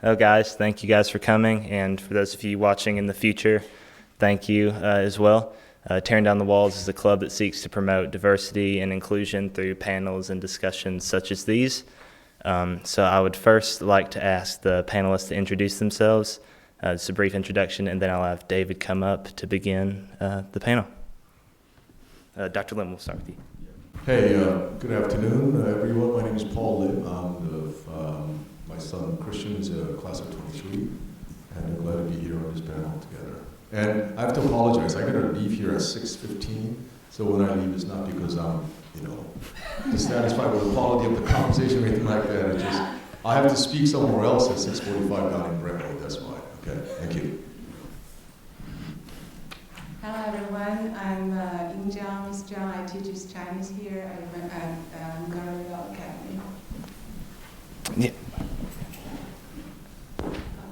Oh, guys, thank you guys for coming, and for those of you watching in the future, thank you as well. Tearing Down the Walls is a club that seeks to promote diversity and inclusion through panels and discussions such as these. So I would first like to ask the panelists to introduce themselves, just a brief introduction, and then I'll have David come up to begin the panel. Dr. Lim, we'll start with you. Hey, good afternoon, everyone. My name is Paul Lim. My son Christian is a class of 23, and I'm glad to be here on this panel together. And I have to apologize. I got to leave here at 6:15. So when I leave, it's not because I'm, dissatisfied with the quality of the conversation or anything like that. It's just I have to speak somewhere else at 6:45 down in Brentwood. That's why. Okay. Thank you. Hello everyone, I'm Ying Jiang, Miss Jiang. I teach Chinese here at Garrett Academy. Yeah.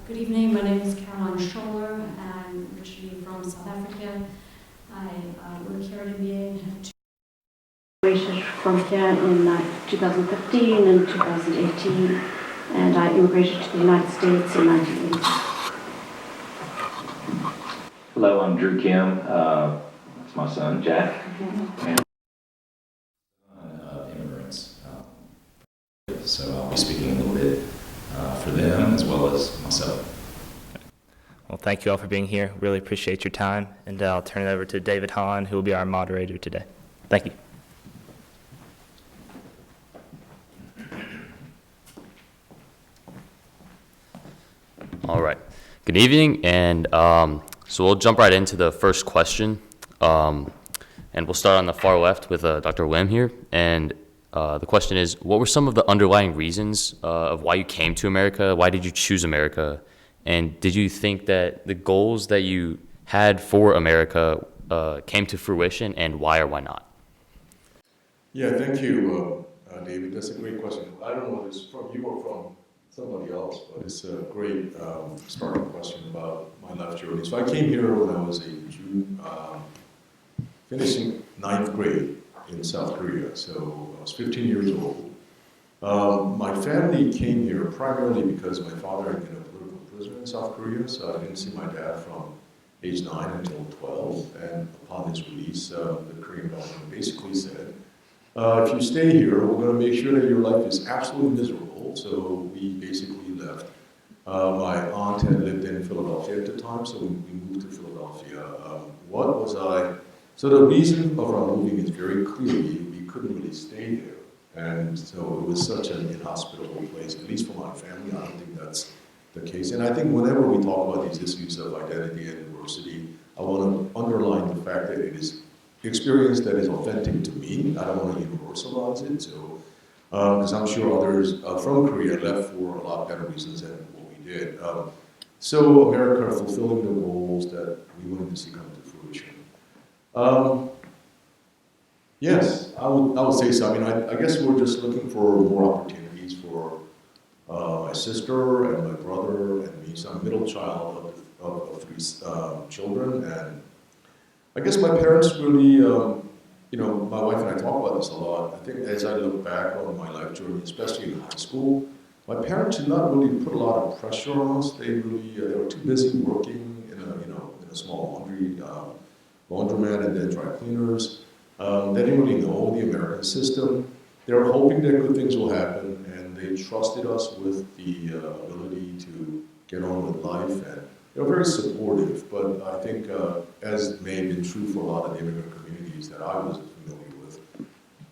Good evening, my name is Caroline Scholler. I'm originally from South Africa. I work here at MBA. Immigrated from here in 2015 and 2018, and I immigrated to the United States in 1980. Hello, I'm Drew Kim. That's my son, Jack. And immigrants. So I'll be speaking a little bit for them as well as myself. Well, thank you all for being here. Really appreciate your time, and I'll turn it over to David Hahn, who will be our moderator today. Thank you. All right. Good evening, and so we'll jump right into the first question, and we'll start on the far left with Dr. Lim here. And the question is, what were some of the underlying reasons of why you came to America? Why did you choose America? And did you think that the goals that you had for America came to fruition, and why or why not? Yeah, thank you, David. That's a great question. I don't know if it's from you or from somebody else, but it's a great starting question about my life journey. So I came here when I was a June, finishing 9th grade in South Korea. So I was 15 years old. My family came here primarily because my father had been a political prisoner in South Korea, so I didn't see my dad from age 9 until 12. And upon his release, the Korean government basically said, if you stay here, we're going to make sure that your life is absolutely miserable. So we basically left. My aunt had lived in Philadelphia at the time, so we moved to Philadelphia. What was I? So the reason of our moving is very clearly we couldn't really stay there. And so it was such an inhospitable place, at least for my family. I don't think that's the case. And I think whenever we talk about these issues of identity and diversity, I want to underline the fact that it is experience that is authentic to me. I don't want to universalize it. So, because I'm sure others from Korea left for a lot better reasons than what we did. So America fulfilling the goals that we wanted to see come to fruition. Yes, I would say so. I mean, I guess we're just looking for more opportunities for my sister and my brother and me. So I'm a middle child of 3 children, and I guess my parents really, my wife and I talk about this a lot. I think as I look back on my life journey, especially in high school, my parents did not really put a lot of pressure on us. They really, they were too busy working in a small laundromat and then dry cleaners. They didn't really know the American system. They were hoping that good things will happen, and they trusted us with the ability to get on with life, and they were very supportive. But I think, as may have been true for a lot of the immigrant communities that I was familiar with,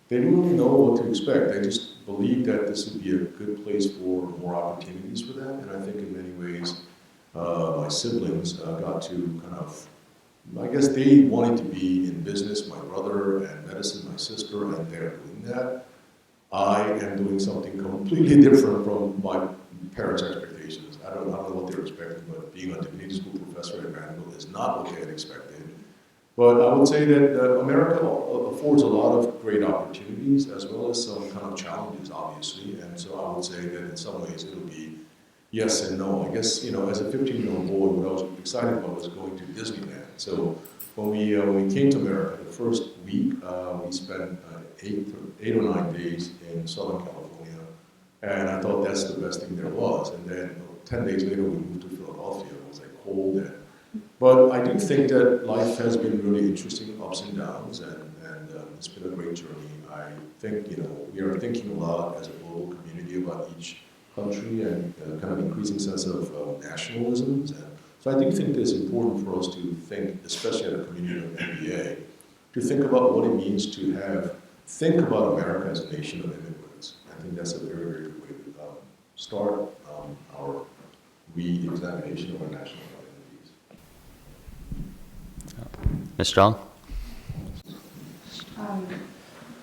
they didn't really know what to expect. They just believed that this would be a good place for more opportunities for them, and I think in many ways, my siblings got to kind of, I guess they wanted to be in business, my brother, and medicine, my sister, and they're doing that. I am doing something completely different from my parents' expectations. I don't know what they were expecting, but being a divinity school professor at Vanderbilt is not what they had expected. But I would say that America affords a lot of great opportunities as well as some kind of challenges, obviously. And so I would say that in some ways it'll be yes and no. I guess, as a 15-year-old boy, what I was excited about was going to Disneyland. So when we came to America, the first week, we spent 8 or 9 days in Southern California. And I thought that's the best thing there was. And then 10 days later, we moved to Philadelphia. It was like cold. But I do think that life has been really interesting, ups and downs, and it's been a great journey. I think, we are thinking a lot as a global community about each country and kind of increasing sense of nationalisms. And so I do think that it's important for us to think, especially at a community of MBA, to think about what it means to think about America as a nation of immigrants. I think that's a very, very good way to start our re-examination of our national identities. Ms. Strong?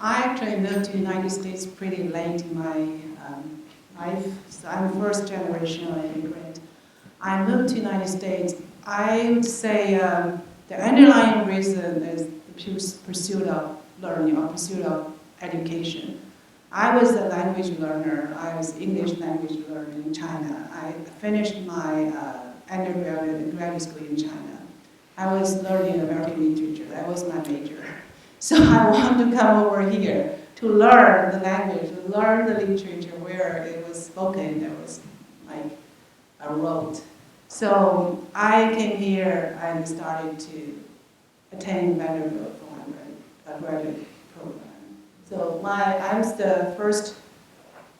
I actually moved to the United States pretty late in my life. So I'm first generation immigrant. I moved to the United States. I would say the underlying reason is the pursuit of learning or pursuit of education. I was a language learner. I was English language learner in China. I finished my undergraduate and graduate school in China. I was learning American literature. That was my major. So I wanted to come over here to learn the language, to learn the literature where it was spoken, that was like I wrote. So I came here and started to attend Vanderbilt for my graduate program. So I'm the first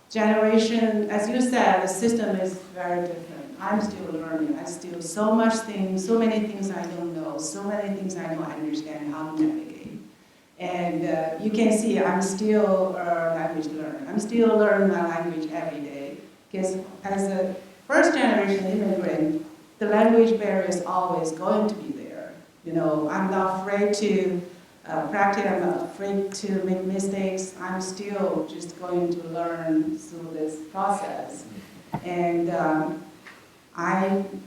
generation. As you said, the system is very different. I'm still learning. I still so many things I don't know, so many things I don't understand how to navigate. And you can see I'm still a language learner. I'm still learning my language every day. Because as a first generation immigrant, the language barrier is always going to be there. I'm not afraid to practice, I'm not afraid to make mistakes. I'm still just going to learn through this process. And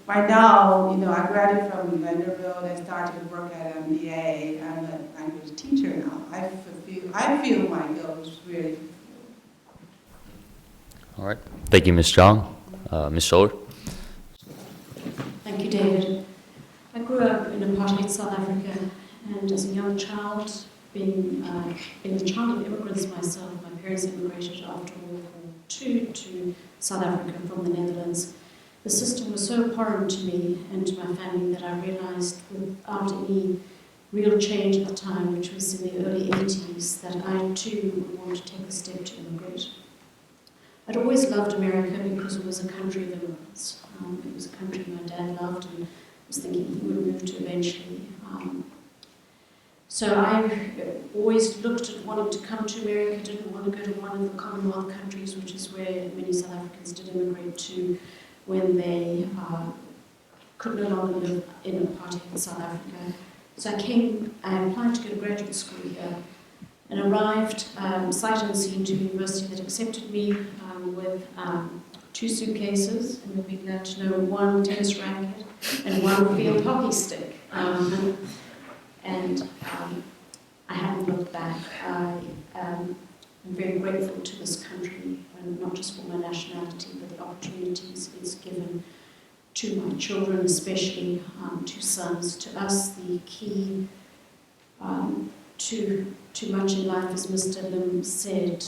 by now, I graduated from Vanderbilt and started to work at MBA. I'm a language teacher now. I feel my goal is really fulfilled. All right. Thank you, Ms. Strong. Ms. Scholler? Thank you, David. I grew up in apartheid South Africa, and as a young child, being a child of immigrants myself, my parents immigrated after World War II to South Africa from the Netherlands. The system was so abhorrent to me and to my family that I realized without any real change at the time, which was in the early 80s, that I too would want to take the step to immigrate. I'd always loved America because it was a country of immigrants. It was a country my dad loved and was thinking he would move to eventually. So I always looked at wanting to come to America, didn't want to go to one of the Commonwealth countries, which is where many South Africans did immigrate to when they could no longer live in apartheid South Africa. So I applied to go to graduate school here and arrived sight unseen to a university that accepted me with 2 suitcases, and you'll be glad to know 1 tennis racket and 1 field hockey stick. And I haven't looked back. I'm very grateful to this country, and not just for my nationality, but the opportunities it's given to my children, especially 2 sons. To us, the key to much in life, as Mr. Lim said,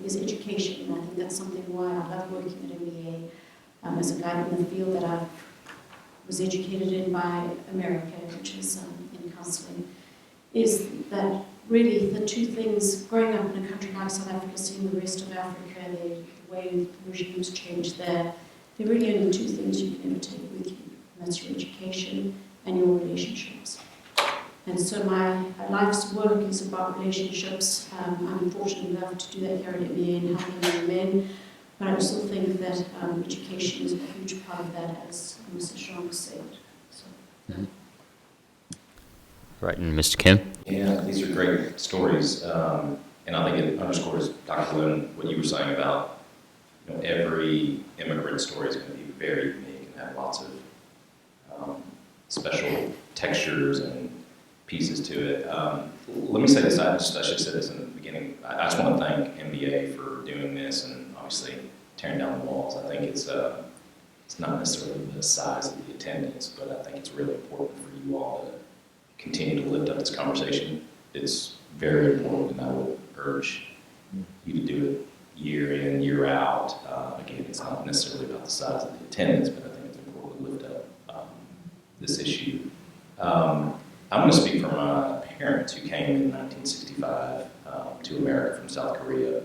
is education. And I think that's something why I love working at MBA as a guide in the field that I was educated in by America, which is in counselling, is that really the 2 things, growing up in a country like South Africa, seeing the rest of Africa, the way regimes change there, there are really only 2 things you can ever take with you, and that's your education and your relationships. And so my life's work is about relationships. I'm fortunate enough to do that here at MBA and helping young men, but I also think that education is a huge part of that, as Mr. Strong said. So. Mm-hmm. Right, and Mr. Kim? Yeah, these are great stories, and I think it underscores, Dr. Lin, what you were saying about every immigrant story is going to be very unique and have lots of special textures and pieces to it. Let me say this, I should have said this in the beginning. I just want to thank MBA for doing this and obviously tearing down the walls. I think it's not necessarily the size of the attendance, but I think it's really important for you all to continue to lift up this conversation. It's very important, and I would urge you to do it year in, year out. Again, it's not necessarily about the size of the attendance, but I think it's important to lift up this issue. I'm going to speak from my parents who came in 1965 to America from South Korea.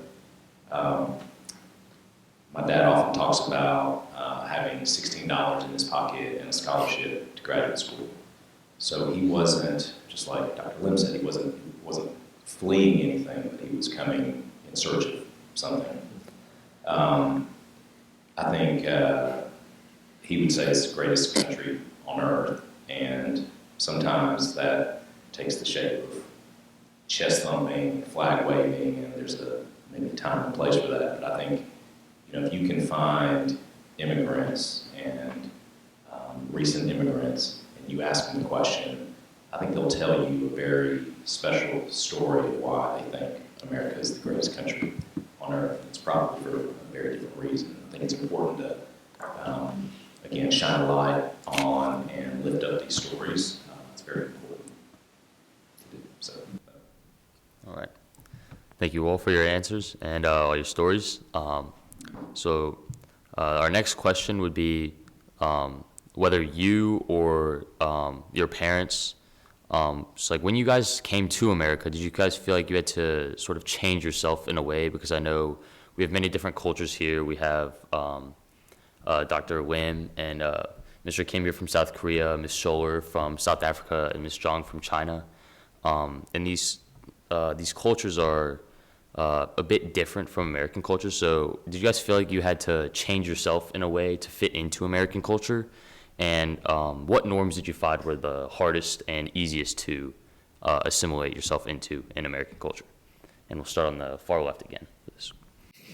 My dad often talks about having $16 in his pocket and a scholarship to graduate school. So he wasn't, just like Dr. Lim said, he wasn't fleeing anything, but he was coming in search of something. I think he would say it's the greatest country on earth, and sometimes that takes the shape of chest thumping, flag waving, and there's maybe time and place for that. But I think, if you can find immigrants and recent immigrants, and you ask them the question, I think they'll tell you a very special story of why they think America is the greatest country on earth. It's probably for a very different reason. I think it's important to, again, shine a light on and lift up these stories. It's very important to do. So, All right. Thank you all for your answers and all your stories. So our next question would be whether you or your parents, so like when you guys came to America, did you guys feel like you had to sort of change yourself in a way? Because I know we have many different cultures here. We have Dr. Wim and Mr. Kim here from South Korea, Ms. Scholler from South Africa, and Ms. Zhang from China. And these cultures are a bit different from American culture. So did you guys feel like you had to change yourself in a way to fit into American culture? And what norms did you find were the hardest and easiest to assimilate yourself into in American culture? And we'll start on the far left again for this.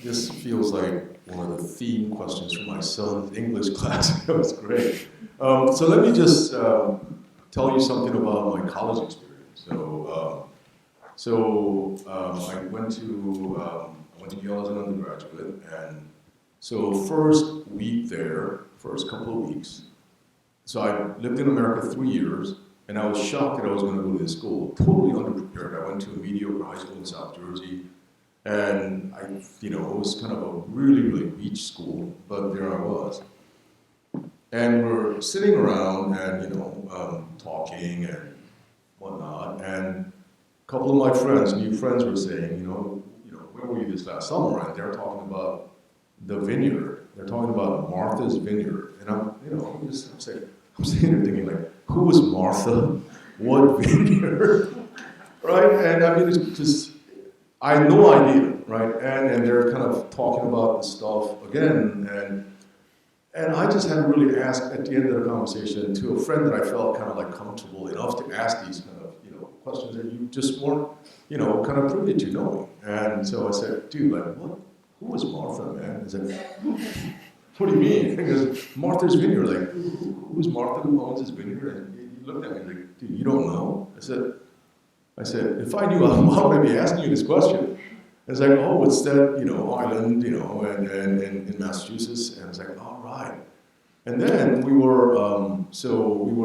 This feels like one of the theme questions for my son's English class. That was great. So let me just tell you something about my college experience. I went to Yale as an undergraduate, and so first week there, first couple of weeks. So I lived in America 3 years, and I was shocked that I was going to go to this school. Totally underprepared. I went to a mediocre high school in South Jersey, and it was kind of a really, really beach school, but there I was. And we're sitting around and, talking and whatnot, and a couple of my friends, new friends, were saying, where were you this last summer? And they're talking about the vineyard. They're talking about Martha's Vineyard. And I'm sitting there thinking, like, who was Martha? What vineyard? Right? And I mean, it's just, I had no idea, right? And they're kind of talking about the stuff again, and I just had to really ask at the end of the conversation to a friend that I felt kind of like comfortable enough to ask these kind of, questions that you just weren't, kind of privy to knowing. And so I said, dude, like, what? Who was Martha, man? He said, what do you mean? He goes, Martha's Vineyard. Like, who's Martha? Who owns this vineyard? And he looked at me like, dude, you don't know? I said, if I knew, why would I be asking you this question? It's like, oh, it's that, island, and in Massachusetts. And it's like, all right. And then we were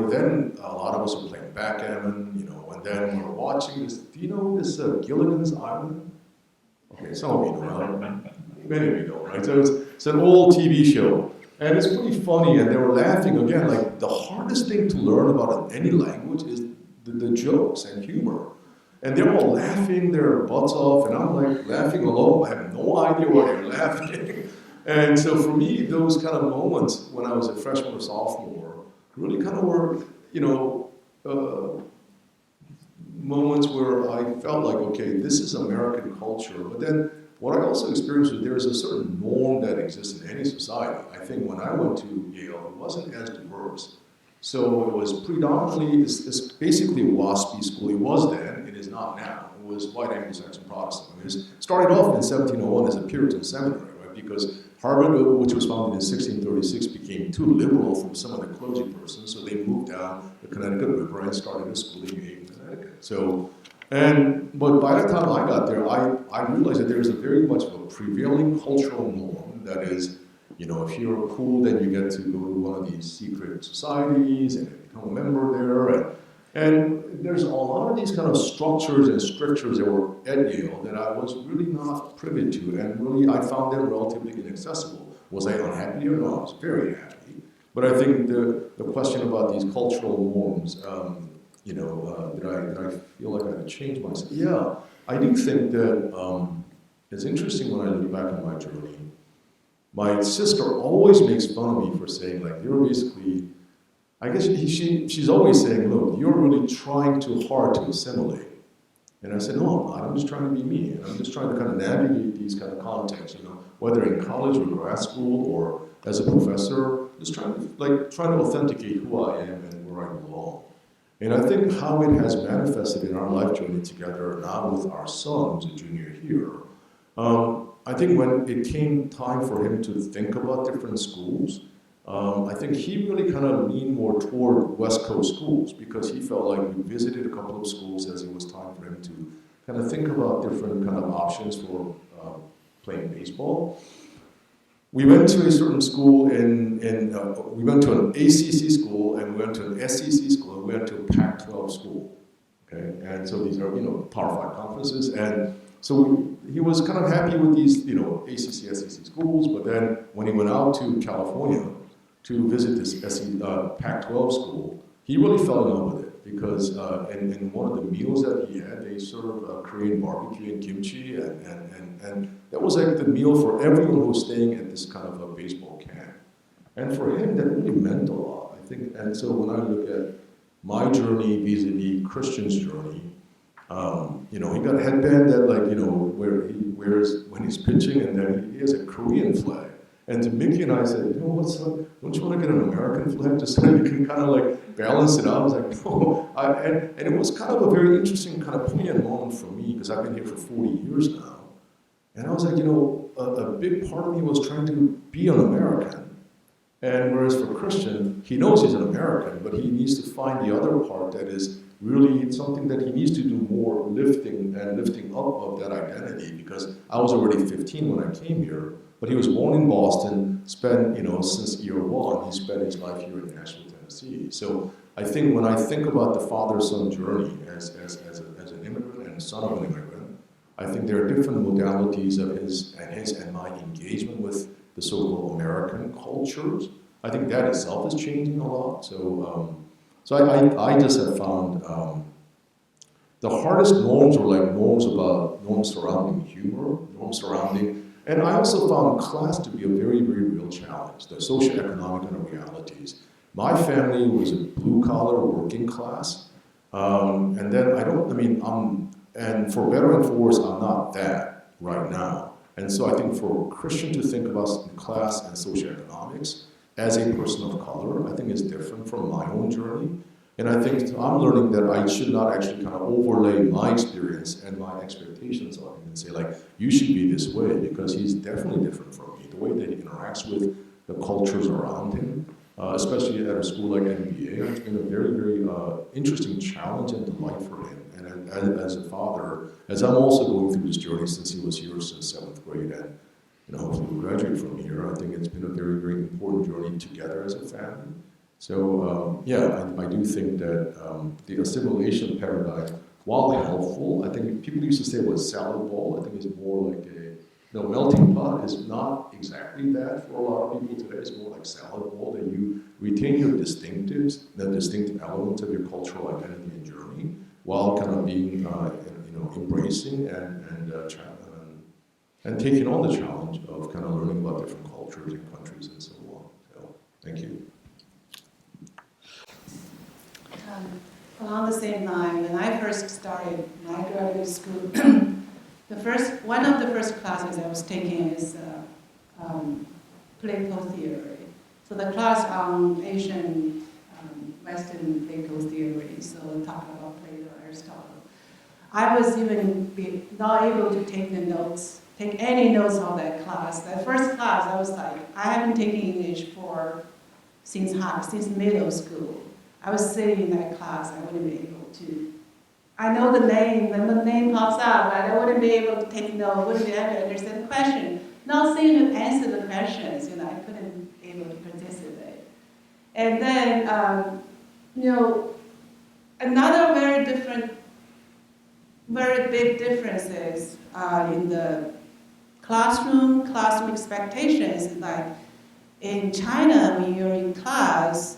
then, a lot of us were playing backgammon, and then we were watching this, do you know this Gilligan's Island? Okay, some of you know, many of you know, right? So it's an old TV show, and it's pretty funny, and they were laughing again. Like, the hardest thing to learn about any language is the jokes and humor. And they're all laughing their butts off, and I'm like laughing alone. I have no idea why they're laughing. And so for me, those kind of moments when I was a freshman or sophomore really kind of were, moments where I felt like, okay, this is American culture. But then what I also experienced was there's a certain norm that exists in any society. I think when I went to Yale, it wasn't as diverse. So it was predominantly, it's basically a WASP school. It was then, it is not now. It was white Anglo-Saxon Protestant. I mean, it started off in 1701 as a Puritan seminary, right? Because Harvard, which was founded in 1636, became too liberal from some of the clergy persons, so they moved down the Connecticut River and started a school in New Haven, Connecticut. But by the time I got there, I realized that there is a very much of a prevailing cultural norm that is, if you're cool, then you get to go to one of these secret societies and become a member there. And there's a lot of these kind of structures and strictures that were at Yale that I was really not privy to, and really I found them relatively inaccessible. Was I unhappy or no? I was very happy. But I think the question about these cultural norms, that I feel like I had to change myself. Yeah, I do think that it's interesting when I look back on my journey. My sister always makes fun of me for saying, like, you're basically, I guess she's always saying, look, you're really trying too hard to assimilate. And I said, no, I'm not. I'm just trying to be me. And I'm just trying to kind of navigate these kind of contexts, whether in college or grad school or as a professor, just trying to authenticate who I am and where I belong. And I think how it has manifested in our life journey together now with our son, who's a junior here, I think when it came time for him to think about different schools, I think he really kind of leaned more toward West Coast schools because he felt like we visited a couple of schools as it was time for him to kind of think about different kind of options for playing baseball. We went to a certain school we went to an ACC school and we went to an SEC school and we went to a Pac-12 school. Okay, and so these are Power 5 conferences, and so he was kind of happy with these ACC, SEC schools. But then when he went out to California to visit this Pac-12 school, he really fell in love with it because in one of the meals that he had, they served Korean barbecue and kimchi, and that was like the meal for everyone who was staying at this kind of a baseball camp. And for him, that really meant a lot, I think. And so when I look at my journey vis-a-vis Christian's journey, he got a headband that where he wears when he's pitching, and then he has a Korean flag. And to Mickey and I said, what's up? Don't you want to get an American flag just so you can kind of like balance it out? I was like, no. And it was kind of a very interesting kind of poignant moment for me because I've been here for 40 years now. And I was like, a big part of me was trying to be an American. And whereas for Christian, he knows he's an American, but he needs to find the other part that is really something that he needs to do more lifting up of that identity, because I was already 15 when I came here, but he was born in Boston, spent, since year one, he spent his life here in Nashville, Tennessee. So I think when I think about the father-son journey as an immigrant and a son of an immigrant, I think there are different modalities of his and my engagement with the so-called American cultures. I think that itself is changing a lot. So I just have found the hardest norms were like norms surrounding humor, norms surrounding, and I also found class to be a very, very real challenge, the socioeconomic kind of realities. My family was a blue-collar working class, and then and for better and for worse, I'm not that right now. And so I think for a Christian to think about class and socioeconomics as a person of color, I think is different from my own journey. And I think I'm learning that I should not actually kind of overlay my experience and my expectations on him and say, like, you should be this way, because he's definitely different from me. The way that he interacts with the cultures around him, especially at a school like MBA, it's been a very, very interesting challenge and delight for him. And as a father, as I'm also going through this journey since he was here since 7th grade, and hopefully we'll graduate from here, I think it's been a very, very important journey together as a family. So I do think that the assimilation paradigm, while helpful, I think people used to say it was salad bowl. I think it's more like melting pot is not exactly that for a lot of people today. It's more like salad bowl, that you retain your distinctives, the distinctive elements of your cultural identity and journey, while kind of being embracing and taking on the challenge of kind of learning about different cultures and countries and so on. So thank you. Along the same line, when I first started my graduate school, one of the first classes I was taking is political theory. So the class on Asian, Western political theory, so talk about Plato, Aristotle. I was even not able to take any notes on that class. That first class, I was like, I haven't taken English since middle school. I was sitting in that class, I wouldn't be able to. I know the name, when the name pops up, but I wouldn't be able to take notes, wouldn't be able to understand the question. Not saying to answer the questions, I couldn't be able to participate. And then, another very big differences in the classroom expectations. Like in China, when you're in class,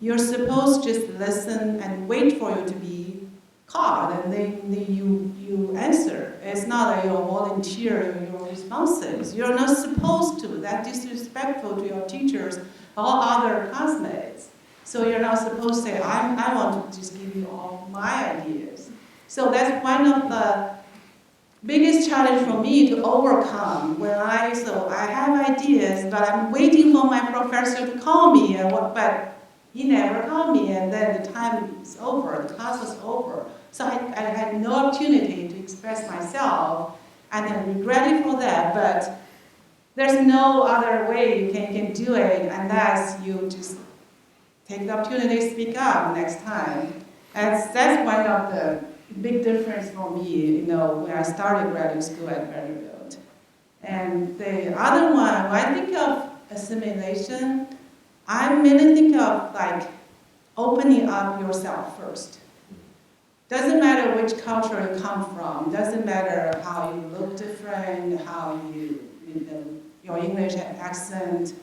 you're supposed to just listen and wait for you to be called, and then you answer. It's not that you're volunteer your responses. You're not supposed to. That's disrespectful to your teachers or other classmates. So you're not supposed to say, I want to just give you all my ideas. So that's one of the biggest challenge for me to overcome when I have ideas, but I'm waiting for my professor to call me, but he never called me, and then the time is over, the class is over. So I had no opportunity to express myself, and I'm regretting for that, but there's no other way you can do it unless you just take the opportunity to speak up next time. That's one of the big difference for me, when I started graduate school at Vanderbilt. And the other one, when I think of assimilation, I mainly think of like opening up yourself first. Doesn't matter which culture you come from, doesn't matter how you look different, how your English accent,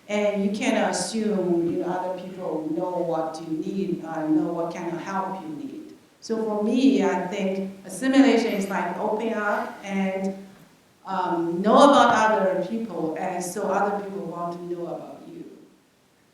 and you can't assume other people know what you need, know what kind of help you need. So for me, I think assimilation is like opening up and know about other people, and so other people want to know about you.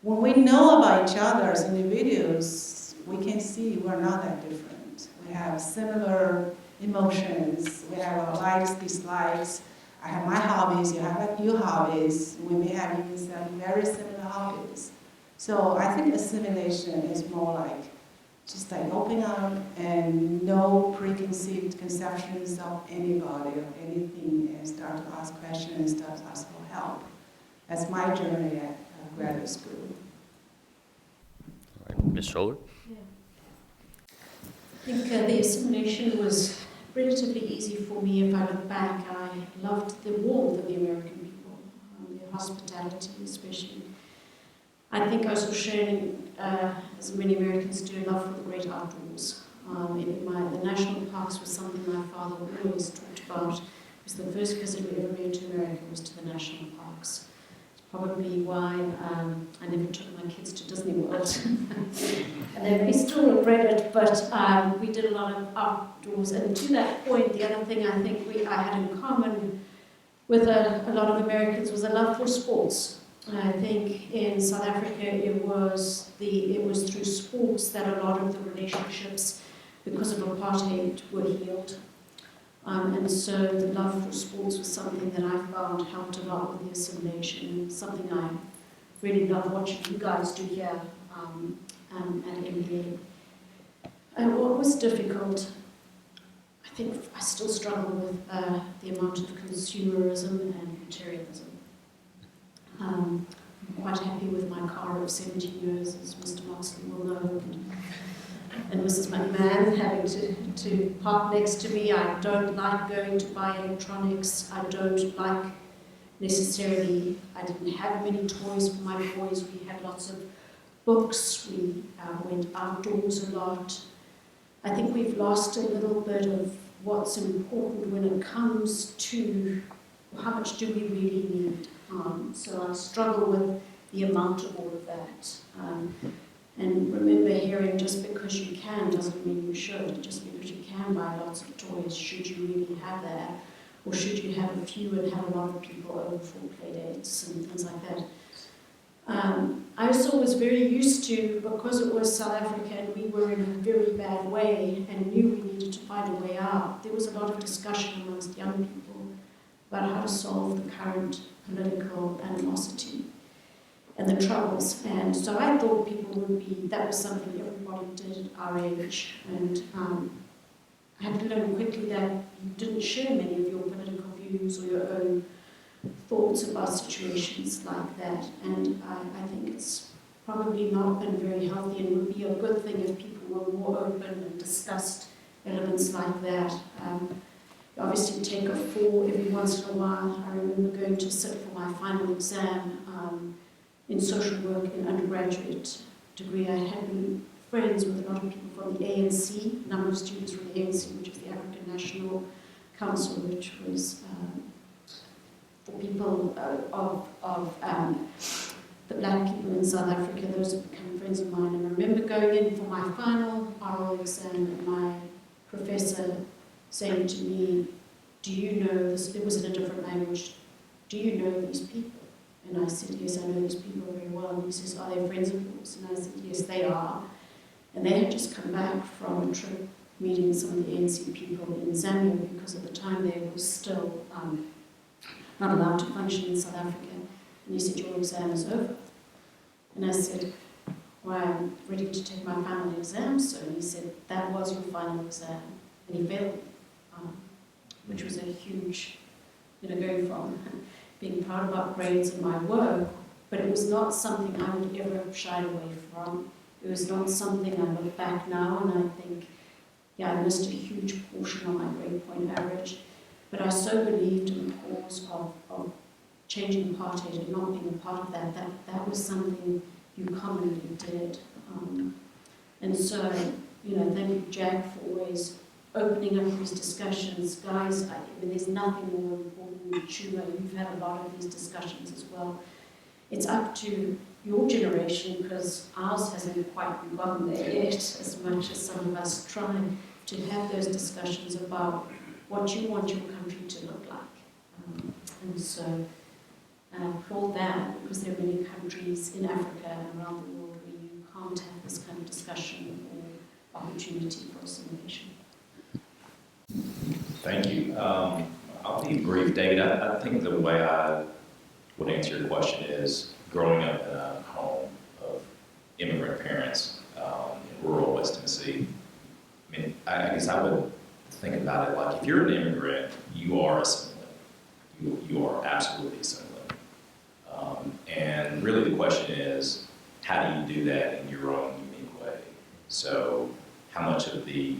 When we know about each other as individuals, we can see we're not that different. We have similar emotions, we have our likes, dislikes. I have my hobbies, you have your hobbies. We may have even some very similar hobbies. So I think assimilation is more like just like open up and no preconceived conceptions of anybody or anything, and start to ask questions, start to ask for help. That's my journey at graduate school. All right, Ms. Scholler? Yeah. I think the assimilation was relatively easy for me if I look back. I loved the warmth of the American people, their hospitality especially. I think I was shown, as many Americans do, love for the great outdoors. The national parks was something my father always talked about. It was the first visit we ever made to America was to the national parks. It's probably why I never took my kids to Disney World. And they may still regret it, but we did a lot of outdoors. And to that point, the other thing I think I had in common with a lot of Americans was a love for sports. I think in South Africa it was through sports that a lot of the relationships, because of apartheid, were healed. And so the love for sports was something that I found helped a lot with the assimilation, something I really love watching you guys do here at MBA. And what was difficult, I think I still struggle with the amount of consumerism and materialism. I'm quite happy with my car of 17 years, as Mr. Moxley will know, and Mrs. McMahon having to park next to me. I don't like going to buy electronics. I don't like necessarily, I didn't have many toys for my boys. We had lots of books. We went outdoors a lot. I think we've lost a little bit of what's important when it comes to how much do we really need. So I struggle with the amount of all of that. And remember hearing just because you can doesn't mean you should. Just because you can buy lots of toys, should you really have that? Or should you have a few and have a lot of people over for play dates and things like that? I also was very used to, because it was South Africa and we were in a very bad way and knew we needed to find a way out, there was a lot of discussion amongst young people about how to solve the current political animosity and the troubles. And so I thought that was something everybody did at our age. And I had to learn quickly that you didn't share many of your political views or your own thoughts about situations like that. And I think it's probably not been very healthy and would be a good thing if people were more open and discussed elements like that. Obviously take a fall every once in a while. I remember going to sit for my final exam in social work in undergraduate degree. I had been friends with a lot of people from the ANC, a number of students from the ANC, which is the African National Council, which was for people of the black people in South Africa. Those have become friends of mine. And I remember going in for my final oral exam and my professor saying to me, do you know this? It was in a different language. Do you know these people? And I said, yes, I know these people very well. And he says, are they friends of yours? And I said, yes, they are. And they had just come back from a trip meeting some of the ANC people in Zambia, because at the time they were still not allowed to function in South Africa. And he said, your exam is over. And I said, well, I'm ready to take my final exam, sir. And he said, that was your final exam. And he failed me, which was a huge, going from being proud about grades and my work, but it was not something I would ever have shied away from. It was not something I look back now and I think, yeah, I missed a huge portion of my grade point average. But I so believed in the cause of changing apartheid and not being a part of that was something you commonly did. And so, thank you, Jack, for always opening up these discussions. Guys, there's nothing more important than Chuma. You've had a lot of these discussions as well. It's up to your generation, because ours hasn't quite gotten there yet, as much as some of us try to have those discussions about what you want your country to look like. And so I applaud that, because there are many countries in Africa and around the world where you can't have this kind of discussion or opportunity for assimilation. Thank you. I'll be brief, David. I think the way I would answer your question is, growing up in a home of immigrant parents in rural West Tennessee, I guess I would think about it like, if you're an immigrant, you are assimilating. You are absolutely assimilating. And really the question is, how do you do that in your own unique way? So how much of the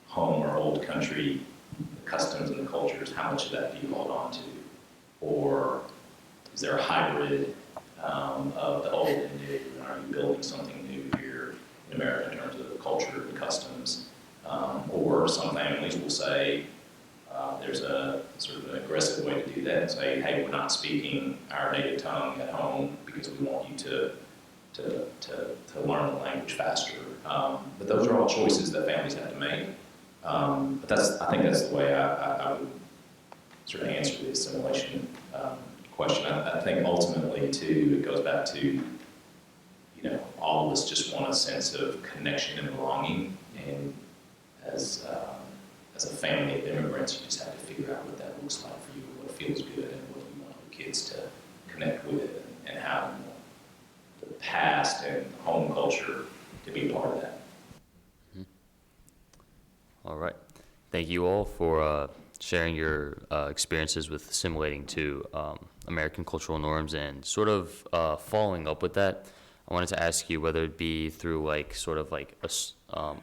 home or old country, the customs and the cultures, how much of that do you hold on to? Or is there a hybrid of the old and new? Are you building something new here in America in terms of the culture and customs? Or some families will say, there's a sort of an aggressive way to do that and say, hey, we're not speaking our native tongue at home because we want you to learn the language faster. But those are all choices that families have to make. But I think that's the way I would sort of answer the assimilation question. I think ultimately, too, it goes back to, all of us just want a sense of connection and belonging. And as a family of immigrants, you just have to figure out what that looks like for you, what feels good, and what you want your kids to connect with, and how the past and home culture to be a part of that. All right. Thank you all for sharing your experiences with assimilating to American cultural norms, and sort of following up with that. I wanted to ask you whether it be through a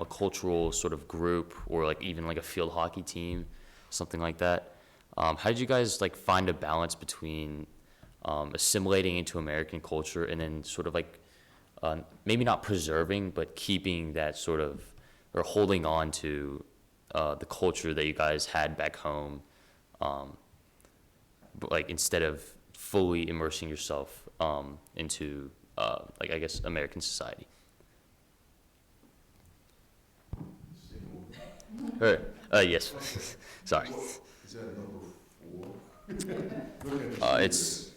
cultural sort of group, or even a field hockey team, something like that. How did you guys find a balance between assimilating into American culture and then sort of maybe not preserving, but keeping that sort of, or holding on to the culture that you guys had back home, but instead of fully immersing yourself into I guess American society? Yes. Sorry. Is that number 4? It's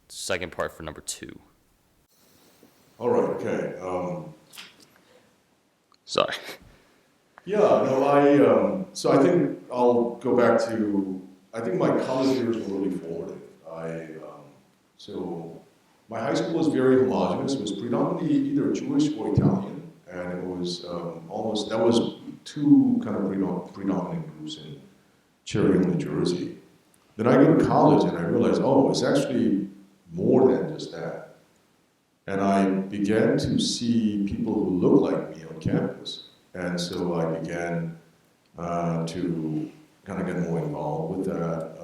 second part for number 2. All right, okay. Sorry. Yeah, no, so I think I'll go back to, I think my college years were really formative. So my high school was very homogenous. It was predominantly either Jewish or Italian, and it was that was two kind of predominant groups in Cherry Hill, New Jersey. Then I go to college and I realized, it's actually more than just that. And I began to see people who look like me on campus. And so I began to kind of get more involved with that.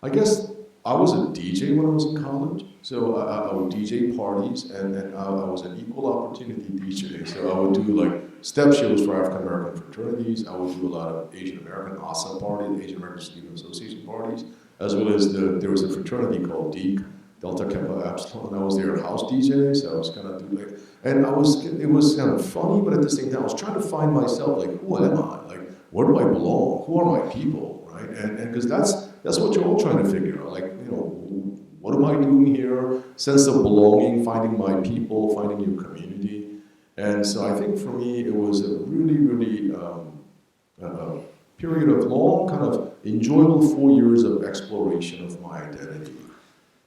I guess I was a DJ when I was in college, so I would DJ parties, and I was an equal opportunity DJ. So I would do like step shows for African American fraternities. I would do a lot of Asian American ASA parties, Asian American Student Association parties, as well as there was a fraternity called DEAC, Delta Kappa Epsilon, and I was their house DJ. So I was kind of doing like, and it was kind of funny, but at the same time, I was trying to find myself, like, who am I? Like, where do I belong? Who are my people, right? And because that's what you're all trying to figure out. Like, you know, what am I doing here? Sense of belonging, finding my people, finding your community. And so I think for me, it was a really period of long, kind of enjoyable 4 years of exploration of my identity.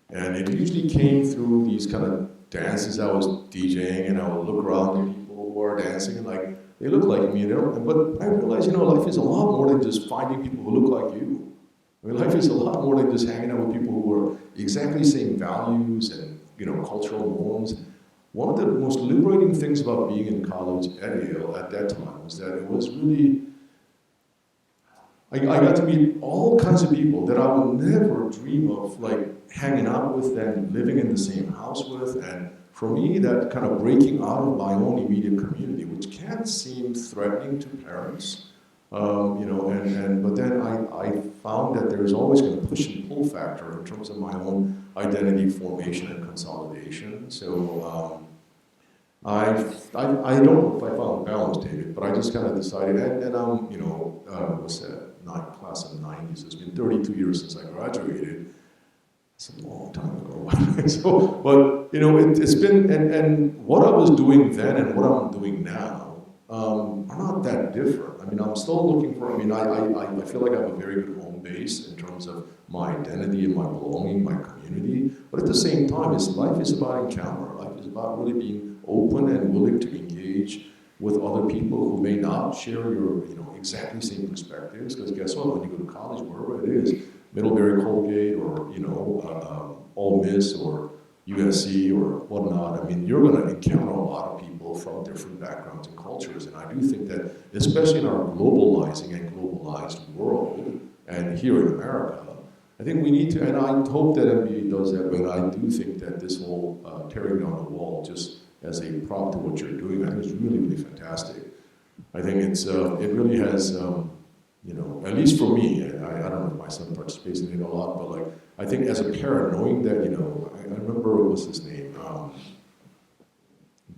And it usually came through these kind of dances I was DJing, and I would look around at people who are dancing, and like, they look like me, you know? But I realized, you know, life is a lot more than just finding people who look like you. I mean, life is a lot more than just hanging out with people who are exactly the same values and, you know, cultural norms. One of the most liberating things about being in college at Yale at that time was that it was really, I got to meet all kinds of people that I would never dream of, like, hanging out with and living in the same house with. And for me, that kind of breaking out of my own immediate community, which can seem threatening to parents, you know, but then I found that there's always a push and pull factor in terms of my own identity formation and consolidation. So I don't know if I found balance, David, but I just kind of decided, and I'm, you know, what's that, class of the 90s. It's been 32 years since I graduated. It's a long time ago. So, but, you know, it's been, and what I was doing then and what I'm doing now are not that different. I mean, I'm still looking for, I mean, I feel like I have a very good home base in terms of my identity and my belonging, my community. But at the same time, life is about encounter. Life is about really being open and willing to engage with other people who may not share your, you know, exactly same perspectives. Because guess what? When you go to college, wherever it is, Middlebury, Colgate, or, you know, Ole Miss, or USC, or whatnot, I mean, you're going to encounter a lot of people from different backgrounds and cultures. And I do think that, especially in our globalizing and globalized world, and here in America, I think we need to, and I hope that MBA does that, but I do think that this whole tearing down the wall, just as a prop to what you're doing, I think is really fantastic. I think it's, it really has, you know, at least for me, I don't know if my son participates in it a lot, but like, I think as a parent, knowing that, you know, I remember, what's his name?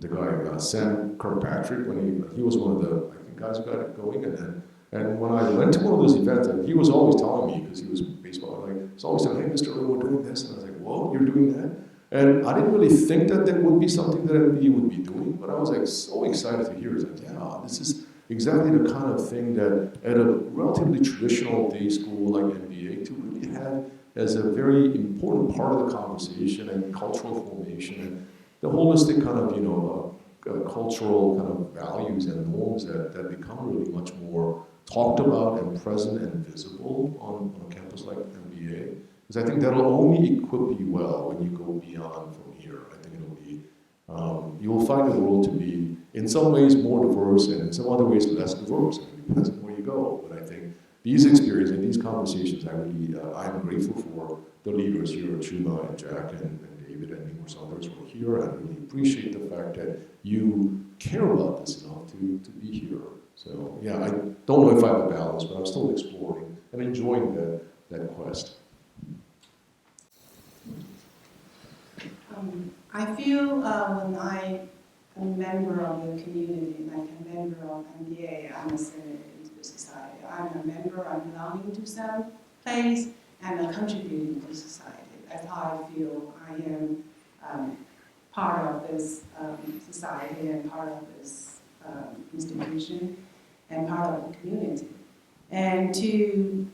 The guy, Sam Kirkpatrick, when he was one of the, I think, guys who got it going, and when I went to one of those events, and he was always telling me, because he was baseball, like, he's always telling, hey, Mr. Lin, we're doing this, and I was like, whoa, you're doing that? And I didn't really think that would be something that MBA would be doing, but I was like so excited to hear it. Like, yeah, this is exactly the kind of thing that at a relatively traditional day school like MBA to really have as a very important part of the conversation and cultural formation and the holistic kind of, you know, cultural kind of values and norms that become really much more talked about and present and visible on a campus like MBA. Because I think that'll only equip you well when you go beyond from here. I think it'll be, you will find the world to be, in some ways, more diverse, and in some other ways, less diverse. It depends on where you go. But I think these experiences and these conversations, I'm grateful for the leaders here, Chuma and Jack and David and numerous others who are here. I really appreciate the fact that you care about this enough to be here. So yeah, I don't know if I have a balance, but I'm still exploring and enjoying that quest. I feel when I'm a member of the community, like a member of MBA, I'm assimilated into the society. I'm a member, I'm belonging to some place, and I'm contributing to society. That's how I feel I am part of this society and part of this institution and part of the community. And to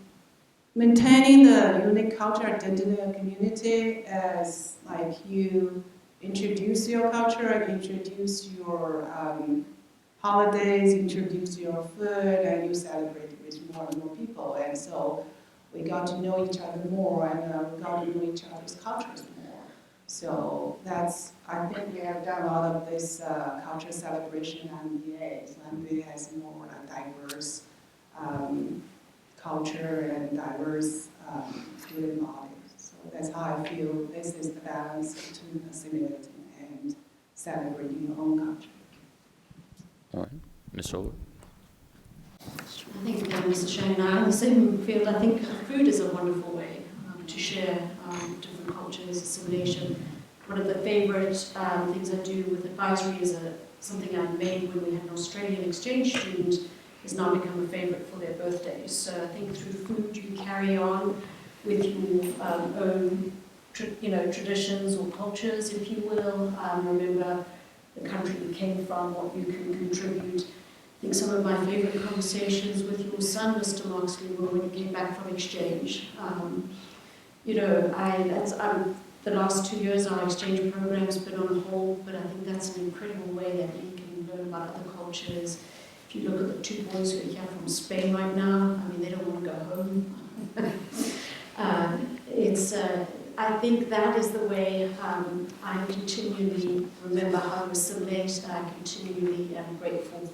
maintaining the unique culture identity of the community as like you introduce your culture, introduce your holidays, introduce your food, and you celebrate with more and more people. And so we got to know each other more, and we got to know each other's cultures more. So that's, I think we have done a lot of this culture celebration at MBA. So MBA has more diverse culture and diverse student bodies. So So that's how I feel this is the balance between assimilating and celebrating your own country. All right, Mr. Over. I think Mr. Shane and I are in the same field. I think food is a wonderful way to share different cultures, assimilation. One of the favourite things I do with advisory is something I made when we had an Australian exchange student has now become a favourite for their birthdays. So I think through food you carry on with your own traditions or cultures, if you will. Remember the country you came from, what you can contribute. I think some of my favourite conversations with your son, Mr. Moxley, were when you came back from exchange. The last 2 years our exchange program's been on hold, but I think that's an incredible way that you can learn about other cultures. If you look at the 2 boys who are here from Spain right now, I mean, they don't want to go home. I think that is the way I continually remember how to assimilate. I continually am grateful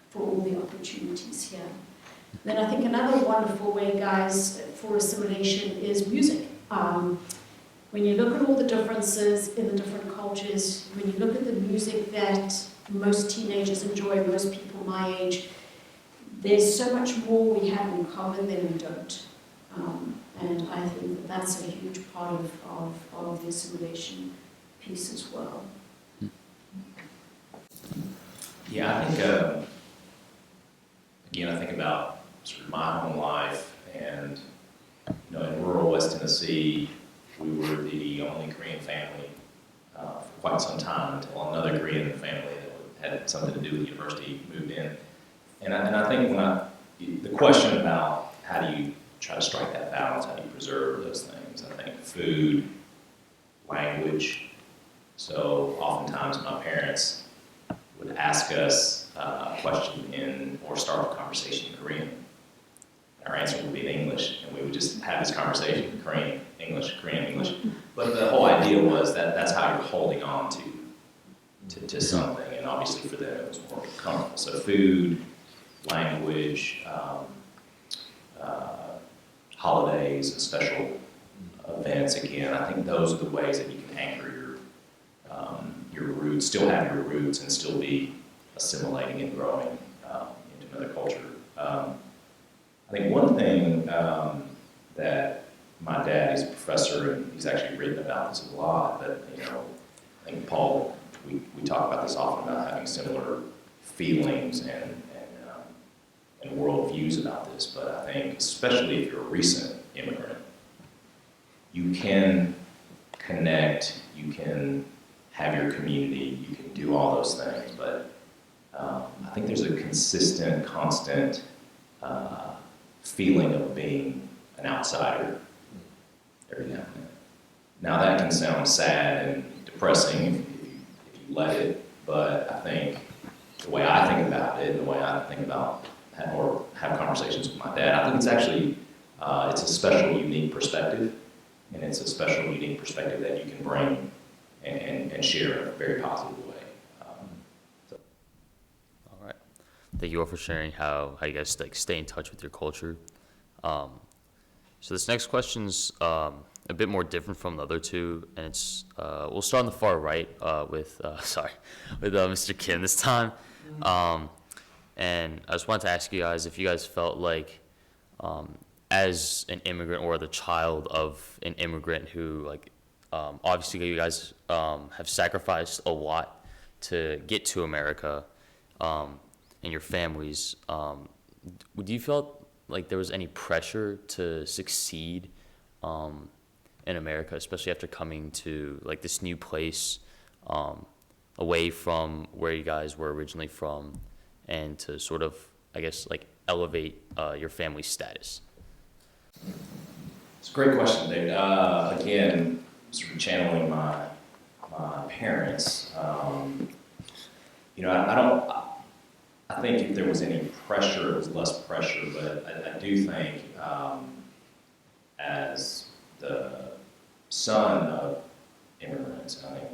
for all the opportunities here. Then I think another wonderful way, guys, for assimilation is music. When you look at all the differences in the different cultures, when you look at the music that most teenagers enjoy, most people my age, there's so much more we have in common than we don't. And I think that that's a huge part of the assimilation piece as well. Yeah, I think, again, I think about sort of my home life, and, in rural West Tennessee, we were the only Korean family for quite some time until another Korean family that had something to do with the university moved in. And I think the question about how do you try to strike that balance, how do you preserve those things, I think food, language. So oftentimes my parents would ask us a question or start a conversation in Korean. Our answer would be in English, and we would just have this conversation in Korean, English, Korean, English. But the whole idea was that that's how you're holding on to something, and obviously for them it was more comfortable. So food, language, holidays, and special events. Again, I think those are the ways that you can anchor your roots, still have your roots, and still be assimilating and growing into another culture. I think one thing that my dad, he's a professor, and he's actually written about this a lot, but, I think Paul, we talk about this often, about having similar feelings and worldviews about this, but I think, especially if you're a recent immigrant, you can connect, you can have your community, you can do all those things, but I think there's a consistent, constant feeling of being an outsider every now and then. Now that can sound sad and depressing if you let it, but I think the way I think about it, and the way I think about or have conversations with my dad, I think it's actually, it's a special, unique perspective, and it's a special, unique perspective that you can bring and share in a very positive way. All right. Thank you all for sharing how you guys stay in touch with your culture. So this next question's a bit more different from the other two, and it's we'll start on the far right with Mr. Kim this time. And I just wanted to ask you guys if you guys felt like, as an immigrant or the child of an immigrant who, obviously you guys have sacrificed a lot to get to America, and your families, do you feel like there was any pressure to succeed in America, especially after coming to this new place, away from where you guys were originally from, and to sort of, elevate your family's status? It's a great question, David. Again, sort of channeling my parents. I think if there was any pressure, it was less pressure, but I do think as the son of immigrants, I think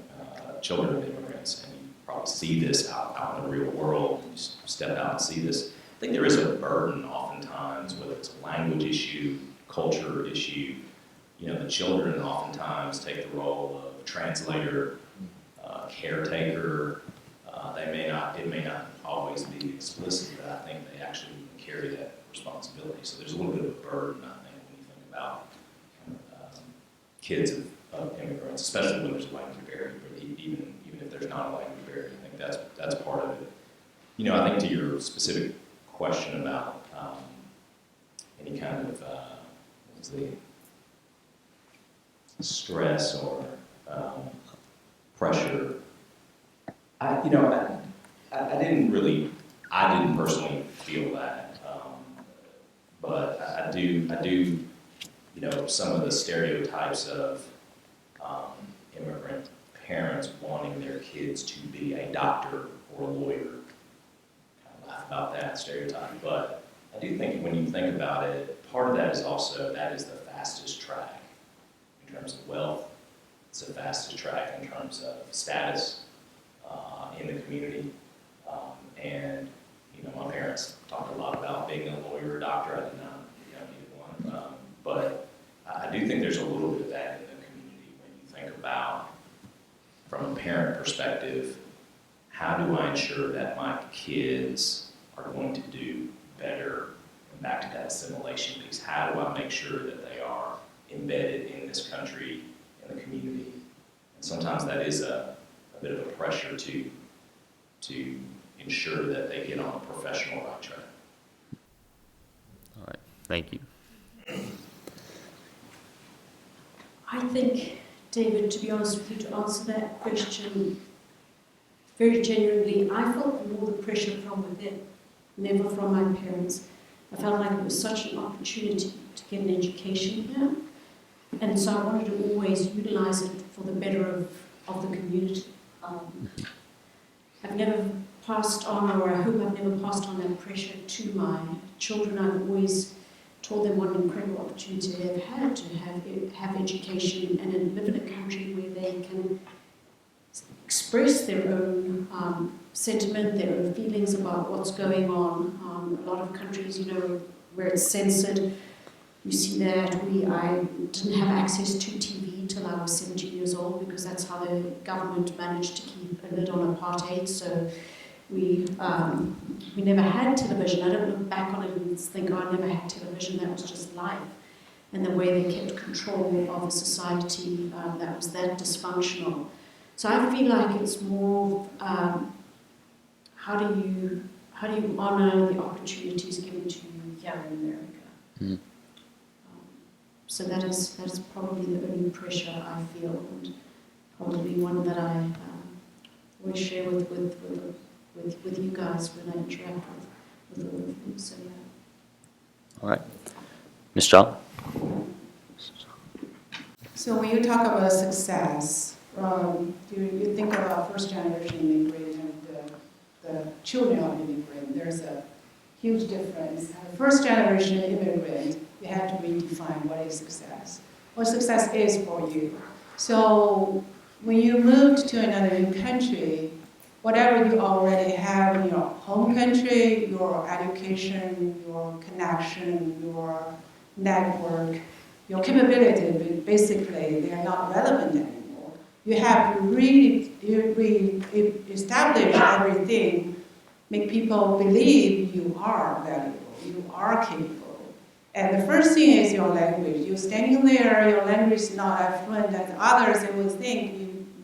children of immigrants, and you probably see this out in the real world, you step out and see this, I think there is a burden oftentimes, whether it's a language issue, culture issue, the children oftentimes take the role of translator, caretaker. It may not always be explicit, but I think they actually carry that responsibility. So there's a little bit of a burden, I think, when you think about kids of immigrants, especially when there's a language barrier, but even if there's not a language barrier, I think that's part of it. I think to your specific question about any kind of what's the stress or pressure, I didn't personally feel that, but I do, some of the stereotypes of immigrant parents wanting their kids to be a doctor or a lawyer. I laugh about that stereotype, but I do think when you think about it, part of that is also that is the fastest track in terms of wealth. It's the fastest track in terms of status in the community. And my parents talked a lot about being a lawyer or a doctor. I did not become either one. But I do think there's a little bit of that in the community when you think about, from a parent perspective, how do I ensure that my kids are going to do better? And back to that assimilation piece, how do I make sure that they are embedded in this country, in the community? And sometimes that is a bit of a pressure to ensure that they get on a professional right track. All right, thank you. I think, David, to be honest with you, to answer that question very genuinely, I felt more the pressure from within, never from my parents. I felt like it was such an opportunity to get an education here, and so I wanted to always utilize it for the better of the community. I've never passed on, or I hope I've never passed on that pressure to my children. I've always told them what an incredible opportunity they've had to have education and live in a country where they can express their own sentiment, their own feelings about what's going on. A lot of countries, where it's censored, you see that. I didn't have access to TV till I was 17 years old because that's how the government managed to keep a lid on apartheid. So we never had television. I don't look back on it and think, I never had television. That was just life. And the way they kept control of a society that was that dysfunctional. So I feel like it's more how do you honor the opportunities given to you here in America? Mm. So that is probably the only pressure I feel, and probably one that I always share with you guys when I interact with all of you. So yeah. All right. Ms. Chow? So when you talk about success, you think about first generation immigrant and the children of immigrant. There's a huge difference. First generation immigrant, you have to redefine what is success. What success is for you. So when you moved to another new country, whatever you already have in your home country, your education, your connection, your network, your capability, basically, they are not relevant anymore. You have to really establish everything, make people believe you are valuable, you are capable. And the first thing is your language. You're standing there, your language is not as fluent as others, they will think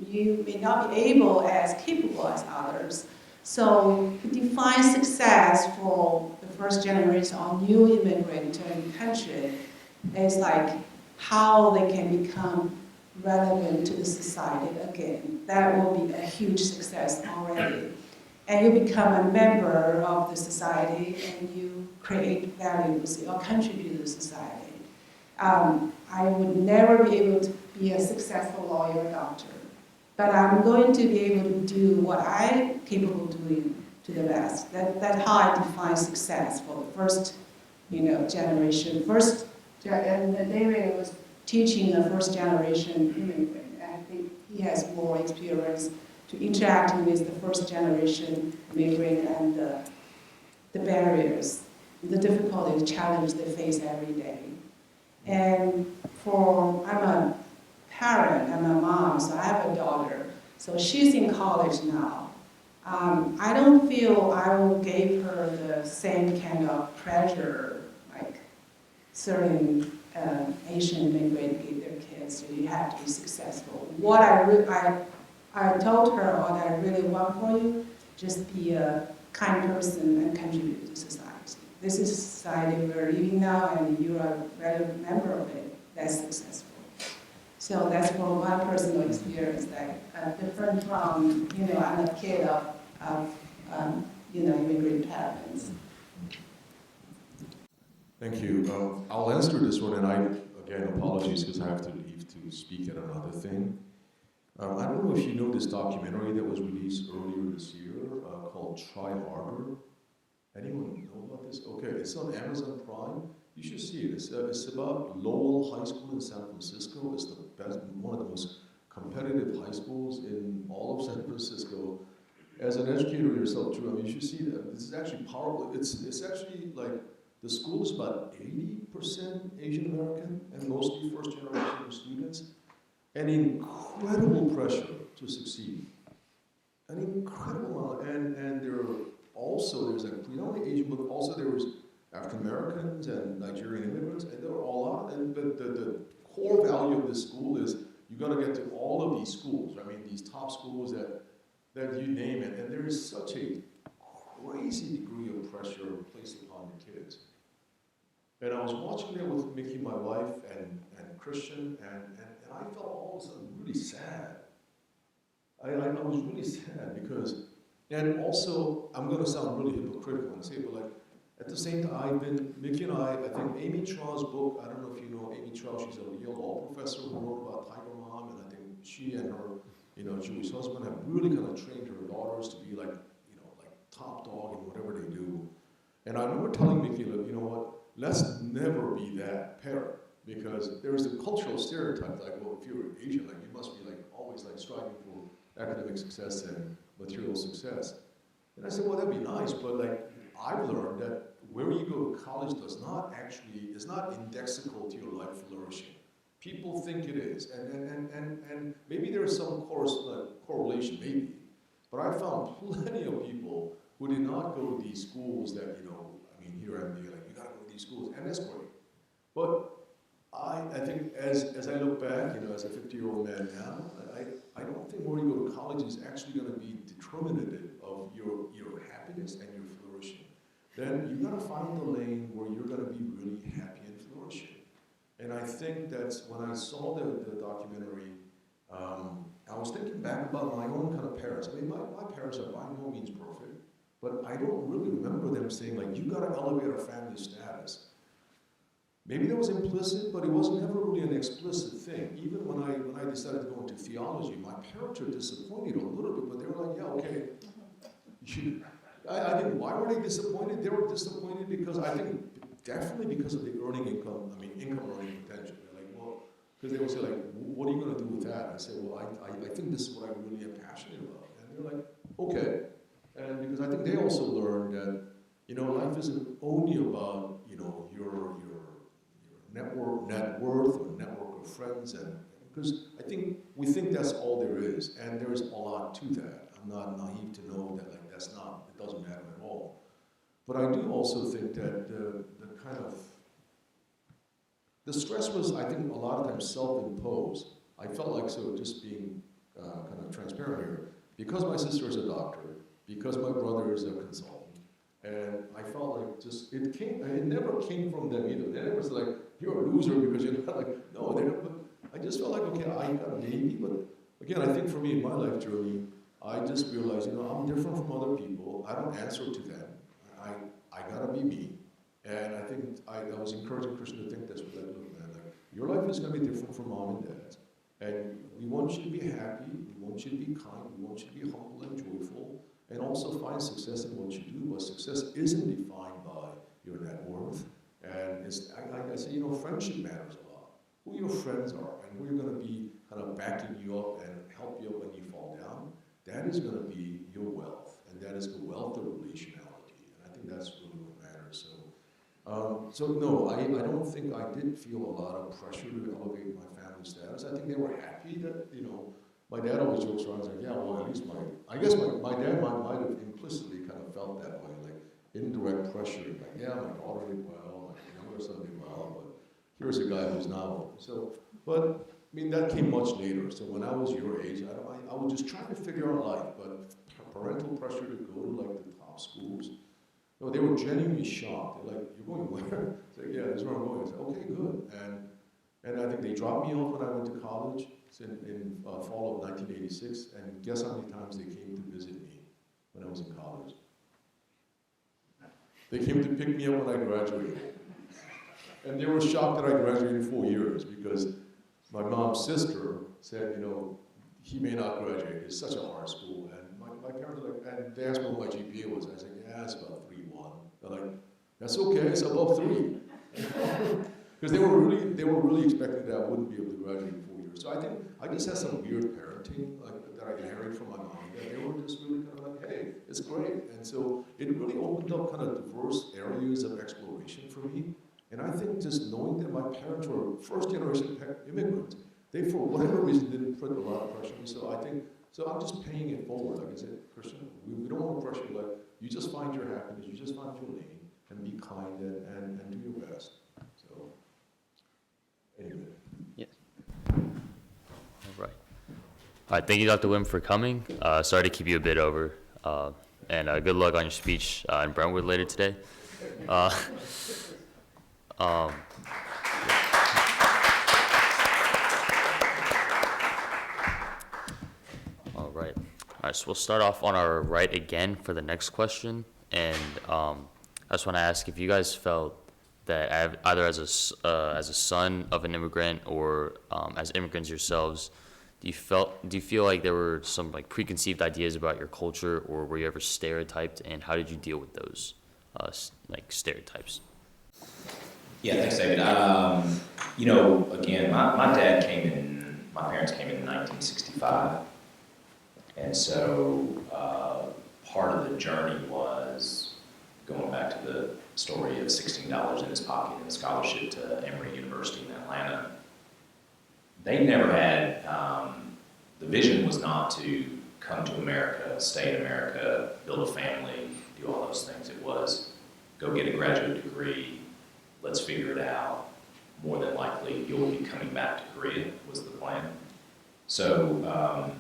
you may not be as capable as others. So to define success for the first generation or new immigrant in the country is like how they can become relevant to the society again. That will be a huge success already. And you become a member of the society and you create values or contribute to the society. I would never be able to be a successful lawyer or doctor, but I'm going to be able to do what I'm capable of doing to the best. That's how I define success for the first, generation. And David was teaching a first generation immigrant. I think he has more experience to interacting with the first generation immigrant and the barriers, the difficulties, challenges they face every day. And I'm a parent, I'm a mom, so I have a daughter. So she's in college now. I don't feel I will give her the same kind of pressure like certain Asian immigrants give their kids. So you have to be successful. What I told her, what I really want for you, just be a kind person and contribute to society. This is society we're living now, and you are a regular member of it. That's successful. So that's from my personal experience, that different from, I'm a kid of immigrant parents. Thank you. I'll answer this one, and again, apologies because I have to leave to speak at another thing. I don't know if you know this documentary that was released earlier this year called Try Harder. Anyone know about this? Okay, it's on Amazon Prime. You should see it. It's about Lowell High School in San Francisco. It's the best, one of the most competitive high schools in all of San Francisco. As an educator yourself, too, I mean, you should see that. This is actually powerful. It's actually like the school is about 80% Asian American and mostly first generation students, and incredible pressure to succeed. An incredible amount, and there's like not only Asian, but also there was African Americans and Nigerian immigrants, and there were all out. And the core value of this school is you got to get to all of these schools. I mean, these top schools that you name it, and there is such a crazy degree of pressure placed upon the kids. And I was watching it with Mickey, my wife, and Christian, and I felt all of a sudden really sad. I was really sad because, and also, I'm going to sound really hypocritical when I say it, but like, at the same time, Mickey and I think Amy Chaw's book, I don't know if you know Amy Chaw, she's a Yale law professor who wrote about Tiger Mom, and I think she and her, Jewish husband have really kind of trained her daughters to be like, like top dog in whatever they do. And I remember telling Mickey, look, you know what, let's never be that parent, because there is a cultural stereotype, like, well, if you're Asian, like, you must be like always like striving for academic success and material success. And I said, well, that'd be nice, but like, I've learned that where you go to college is not indexical to your life flourishing. People think it is, and maybe there is some correlation, maybe, but I found plenty of people who did not go to these schools that, here I'm there, like, you gotta go to these schools, and that's great. But I think as I look back, as a 50-year-old man now, I don't think where you go to college is actually gonna be determinative of your happiness and your flourishing. Then you gotta find the lane where you're gonna be really happy and flourishing. And I think that's when I saw the documentary, I was thinking back about my own kind of parents. I mean, my parents are by no means perfect, but I don't really remember them saying, like, you gotta elevate our family status. Maybe that was implicit, but it was never really an explicit thing. Even when I decided to go into theology, my parents were disappointed a little bit, but they were like, yeah, okay. I think, why were they disappointed? They were disappointed because I think definitely because of the income earning potential. They're like, well, because they would say, like, what are you going to do with that? I say, well, I think this is what I really am passionate about. And they're like, okay. And because I think they also learned that, life isn't only about, your net worth or network of friends, and because we think that's all there is, and there's a lot to that. I'm not naive to know that, like, it doesn't matter at all. But I do also think that the stress was, I think, a lot of times self-imposed. I felt like, so just being kind of transparent here, because my sister is a doctor, because my brother is a consultant, and I felt like it never came from them either. They never said, like, you're a loser because you're not, like, no, but I just felt like, okay, I got maybe, but again, I think for me in my life journey, I just realized, I'm different from other people. I don't answer to them. I gotta be me. And I think I was encouraging Christian to think this, was like, look, man, like, your life is gonna be different from mom and dad's. And we want you to be happy, we want you to be kind, we want you to be humble and joyful, and also find success in what you do. But success isn't defined by your net worth. And I say, friendship matters a lot. Who your friends are, and who you're gonna be kind of backing you up and help you up when you fall down, that is going to be your wealth, and that is the wealth of relationality, and I think that's really what matters. So So no, I don't think I did feel a lot of pressure to elevate my family status. I think they were happy that, my dad always jokes around, he's like, yeah, well, at least I guess my dad might have implicitly kind of felt that way, like indirect pressure, like, yeah, my daughter did well, my younger son did well, but here's a guy who's novel. So, but, I mean, that came much later. So when I was your age, I was just trying to figure out life, but parental pressure to go to like the top schools, no, they were genuinely shocked. They're like, "You're going where?" It's like, "Yeah, this is where I'm going." I said, "Okay, good." And I think they dropped me off when I went to college in fall of 1986. And guess how many times they came to visit me when I was in college? They came to pick me up when I graduated. And they were shocked that I graduated in 4 years because my mom's sister said, he may not graduate. It's such a hard school. And my parents were like, and they asked me what my GPA was. I said, yeah, it's about 3.1. They're like, that's okay, it's above 3. Because they were really expecting that I wouldn't be able to graduate in 4 years. So I think I just had some weird parenting that I inherited from my mom. That they were just really kind of like, hey, it's great. And so it really opened up kind of diverse areas of exploration for me. And I think just knowing that my parents were first generation immigrants, they, for whatever reason, didn't put a lot of pressure on me. So I'm just paying it forward. Like I said, Christian, we don't want to pressure you. Like, you just find your happiness, you just find your lane, and be kind and do your best. So, anyway. Yes. All right. All right, thank you, Dr. Wim, for coming. Sorry to keep you a bit over. And good luck on your speech in Brentwood later today. All right, so we'll start off on our right again for the next question. And I just want to ask if you guys felt that either as a son of an immigrant or as immigrants yourselves, do you feel like there were some like preconceived ideas about your culture, or were you ever stereotyped, and how did you deal with those like stereotypes? Yeah, thanks, David. Again, my parents came in 1965. And so part of the journey was going back to the story of $16 in his pocket and a scholarship to Emory University in Atlanta. They never had, the vision was not to come to America, stay in America, build a family, do all those things. It was go get a graduate degree, let's figure it out. More than likely, you'll be coming back to Korea was the plan. So,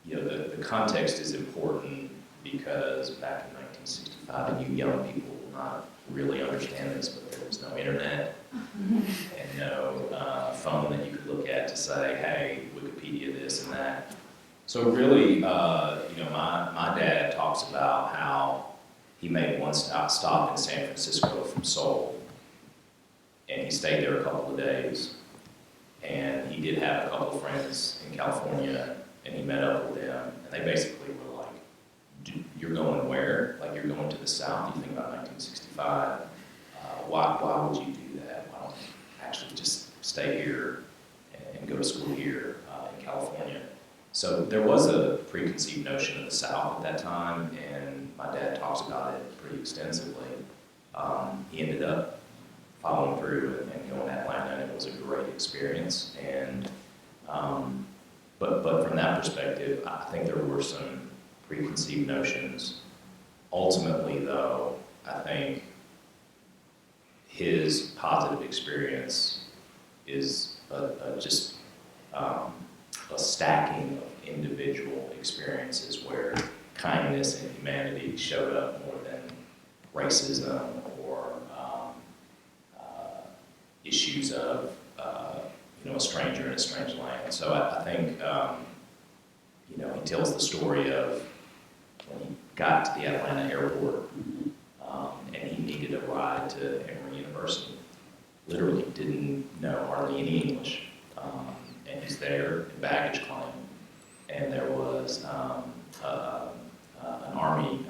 the context is important because back in 1965, you young people will not really understand this, but there was no internet and no phone that you could look at to say, hey, Wikipedia this and that. So really, my dad talks about how he made one stop in San Francisco from Seoul, and he stayed there a couple of days, and he did have a couple of friends in California, and he met up with them, and they basically were like, you're going where? Like, you're going to the South? You think about 1965. Why would you do that? Why don't you actually just stay here and go to school here in California? So there was a preconceived notion of the South at that time, and my dad talks about it pretty extensively. He ended up following through and going to Atlanta, and it was a great experience. And but from that perspective, I think there were some preconceived notions. Ultimately, though, I think his positive experience is just a stacking of individual experiences where kindness and humanity showed up more than racism or issues of a stranger in a strange land. So I think he tells the story of when he got to the Atlanta airport and he needed a ride to Emory University. Literally didn't know hardly any English, and he's there in baggage claim, and there was an Army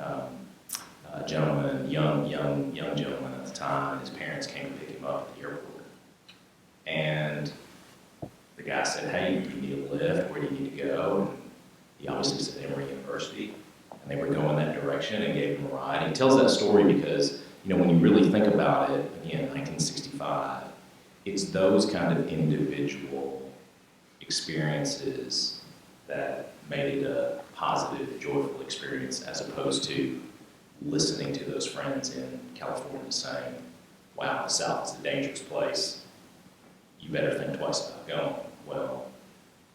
gentleman, young gentleman at the time, and his parents came to pick him up at the airport. And the guy said, hey, you need a lift, where do you need to go? And he obviously said Emory University, and they were going that direction and gave him a ride. He tells that story because, when you really think about it, again, 1965, it's those kind of individual experiences that made it a positive, joyful experience, as opposed to listening to those friends in California saying, wow, the South is a dangerous place. You better think twice about going. Well,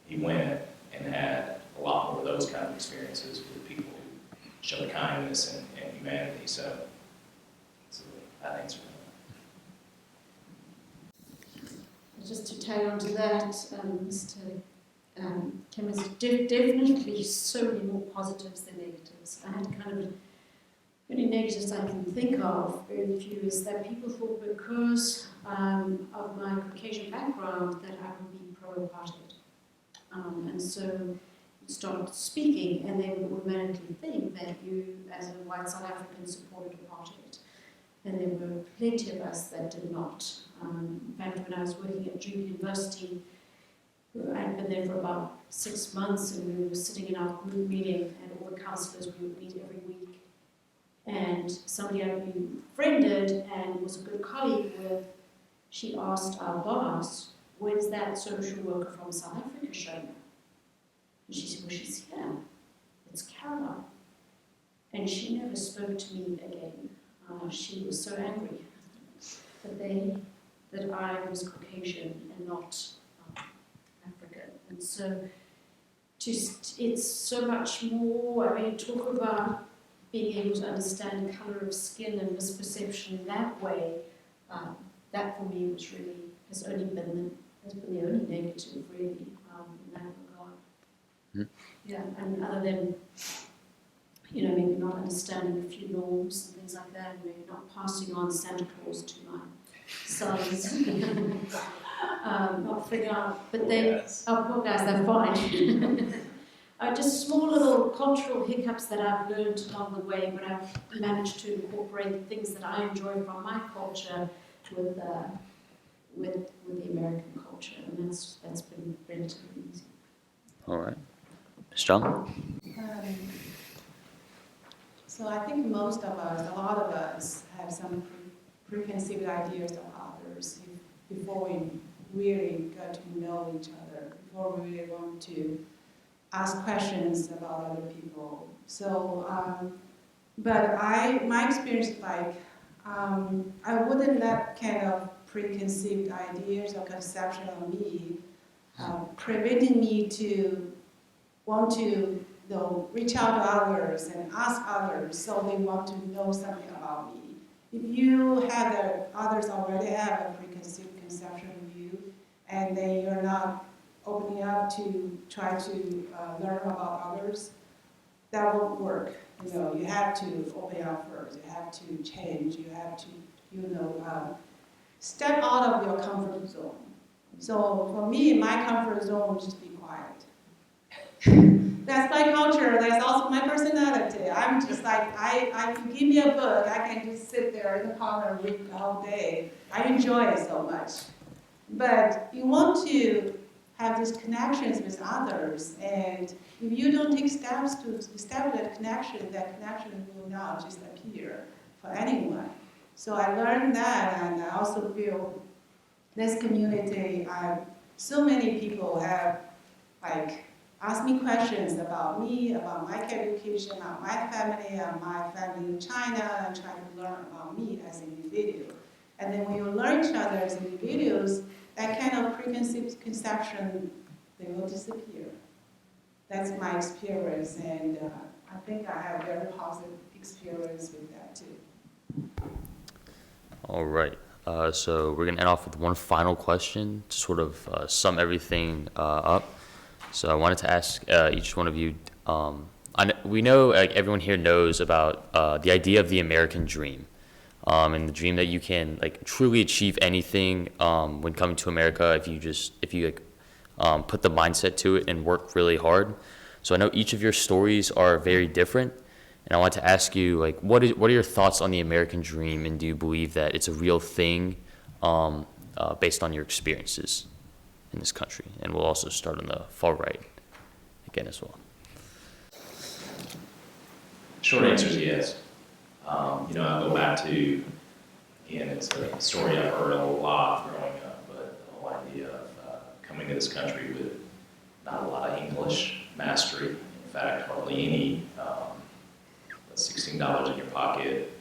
he went and had a lot more of those kind of experiences with people who showed kindness and humanity. So, that answer. Just to tag on to that, Mr. Kim, there's definitely so many more positives than negatives. I had kind of only negatives I can think of, very few, is that people thought because of my Caucasian background that I would be pro-apartheid. And so you start speaking and they would automatically think that you, as a white South African, supported apartheid. And there were plenty of us that did not. In fact, when I was working at Duke University, I'd been there for about 6 months, and we were sitting in our group meeting, and all the councillors, we would meet every week. And somebody I'd befriended and was a good colleague with, she asked our boss, when's that social worker from South Africa showing up? And she said, well, she's here. It's Caroline. And she never spoke to me again. She was so angry that I was Caucasian and not African. And so it's so much more, I mean, talk about being able to understand colour of skin and misperception that way, that for me was really, has been the only negative really in that regard. Mm. Yeah, and other than, maybe not understanding a few norms and things like that, maybe not passing on Santa Claus to my sons, not figuring out, but poor guys, they're fine. Just small little cultural hiccups that I've learned along the way, but I've managed to incorporate things that I enjoy from my culture with the American culture, and that's been relatively easy. All right. Ms. John? So I think most of us, a lot of us, have some preconceived ideas of others before we really got to know each other, before we really want to ask questions about other people. So, but my experience, I wouldn't let kind of preconceived ideas or conception of me preventing me to want to reach out to others and ask others so they want to know something about me. If you have others already have a preconceived conception of you, and then you're not opening up to try to learn about others, that won't work. You have to open up first. You have to change. You have to, step out of your comfort zone. So for me, my comfort zone is just be quiet. That's my culture. That's also my personality. I'm just like, if you give me a book, I can just sit there in the corner and read the whole day. I enjoy it so much. But you want to have these connections with others, and if you don't take steps to establish that connection will not just appear for anyone. So I learned that, and I also feel this community, so many people have asked me questions about me, about my education, about my family in China, and trying to learn about me as an individual. And then when you learn each other as individuals, that kind of preconceived conception, they will disappear. That's my experience, and I think I have a very positive experience with that too. All right. So we're going to end off with one final question to sort of sum everything up. So I wanted to ask each one of you, we know everyone here knows about the idea of the American dream, and the dream that you can truly achieve anything when coming to America if you put the mindset to it and work really hard. So I know each of your stories are very different, and I want to ask you what are your thoughts on the American dream, and do you believe that it's a real thing based on your experiences in this country? And we'll also start on the far right again as well. Short answer is yes. I'll go back to again, it's a story I've heard a lot growing up, but the whole idea of coming to this country with not a lot of English mastery, in fact, hardly any, $16 in your pocket,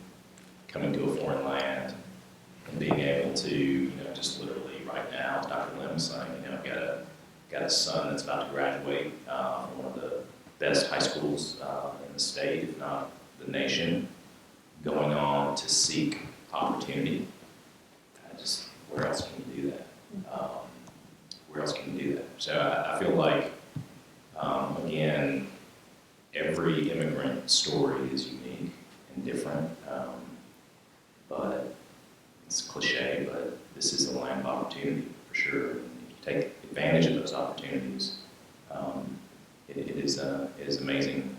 coming to a foreign land, and being able to, just literally right now, as Dr. Lim was saying, I've got a son that's about to graduate from one of the best high schools in the state, if not the nation, going on to seek opportunity. Where else can you do that? Where else can you do that? So I feel like, again, every immigrant story is unique and different, but it's cliche, but this is a land of opportunity for sure. And if you take advantage of those opportunities, it is amazing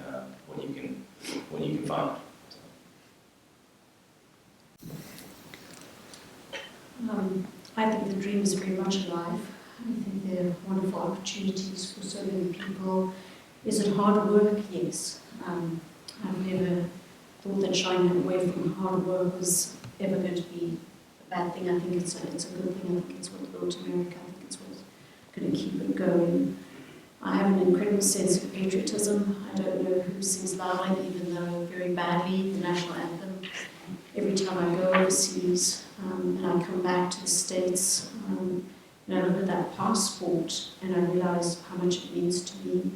what you can find. I think the dream is very much alive. I think there are wonderful opportunities for so many people. Is it hard work? Yes. I've never thought that shying away from hard work was ever going to be a bad thing. I think it's a good thing. I think it's what built America. I think it's what's going to keep it going. I have an incredible sense of patriotism. I don't know who sings loudly, even though very badly, the national anthem. Every time I go overseas and I come back to the States, I look at that passport and I realize how much it means to me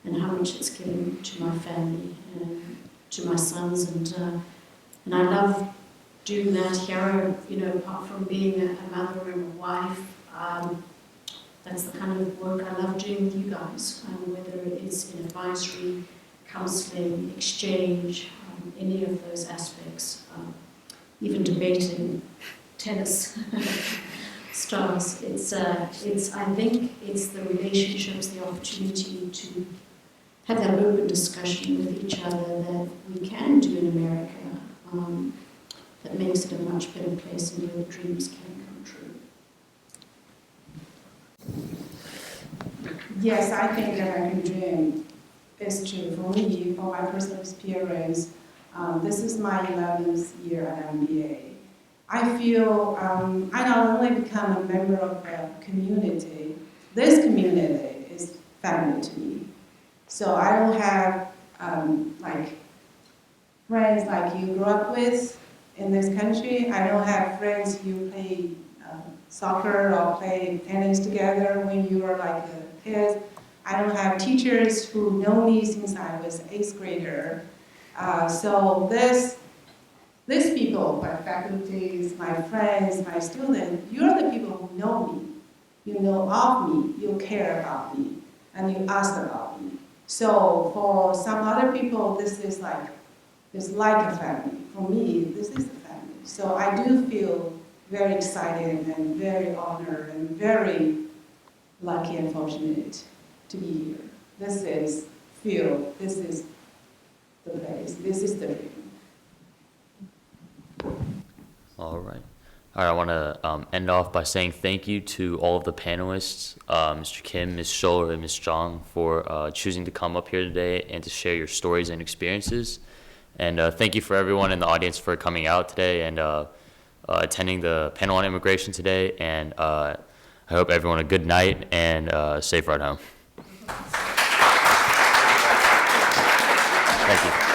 and how much it's given to my family and to my sons. And I love doing that here, apart from being a mother and a wife. That's the kind of work I love doing with you guys, whether it's in advisory, counseling, exchange, any of those aspects, even debating tennis stars. I think it's the relationships, the opportunity to have that open discussion with each other that we can do in America, that makes it a much better place and where the dreams can come true. Yes, I think the American dream is true for me, for my personal experience. This is my 11th year at MBA. I feel I not only become a member of a community, this community is family to me. So I don't have friends like you grew up with in this country. I don't have friends you play soccer or play tennis together when you were like kids. I don't have teachers who know me since I was 8th grader. So these people, my faculties, my friends, my students, you're the people who know me. You know of me, you care about me, and you ask about me. So for some other people, this is like a family. For me, this is a family. So I do feel very excited and very honored and very lucky and fortunate to be here. This is the place, this is the dream. All right. I want to end off by saying thank you to all of the panelists, Mr. Kim, Ms. Scholler, and Ms. Zhang, for choosing to come up here today and to share your stories and experiences. And thank you for everyone in the audience for coming out today and attending the panel on immigration today. And I hope everyone a good night and a safe ride home. Thank you.